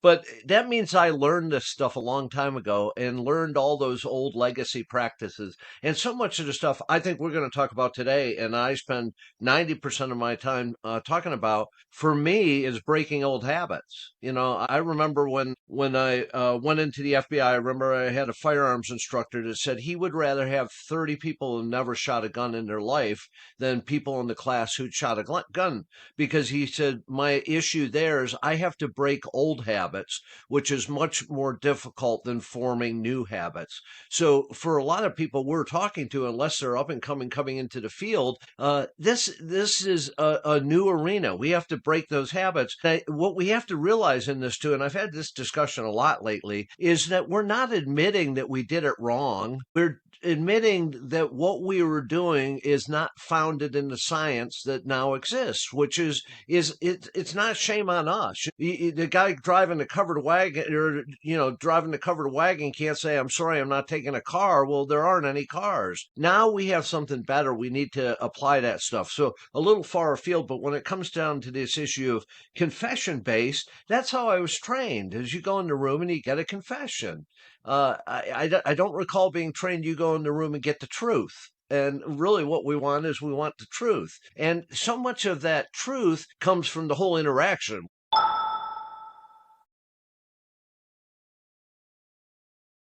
But that means I learned this stuff a long time ago and learned all those old legacy practices. And so much of the stuff I think we're going to talk about today, and I spend 90% of my time talking about, for me, is breaking old habits. I remember when I went into the FBI, I remember I had a firearms instructor that said he would rather have 30 people who never shot a gun in their life than people in the class who'd shot a gun, because he said, my issue there is I have to break old habits, which is much more difficult than forming new habits. So for a lot of people we're talking to, unless they're up and coming into the field, this is a new arena. We have to break those habits. What we have to realize in this too, and I've had this discussion a lot lately, is that we're not admitting that we did it wrong. We're admitting that what we were doing is not founded in the science that now exists, which is it's not shame on us. The guy driving the covered wagon, or driving the covered wagon, can't say, I'm sorry, I'm not taking a car. Well, there aren't any cars. Now we have something better. We need to apply that stuff. So a little far afield, but when it comes down to this issue of confession based, that's how I was trained. As you go in the room and you get a confession. I don't recall being trained you go in the room and get the truth. And really what we want is we want the truth. And so much of that truth comes from the whole interaction.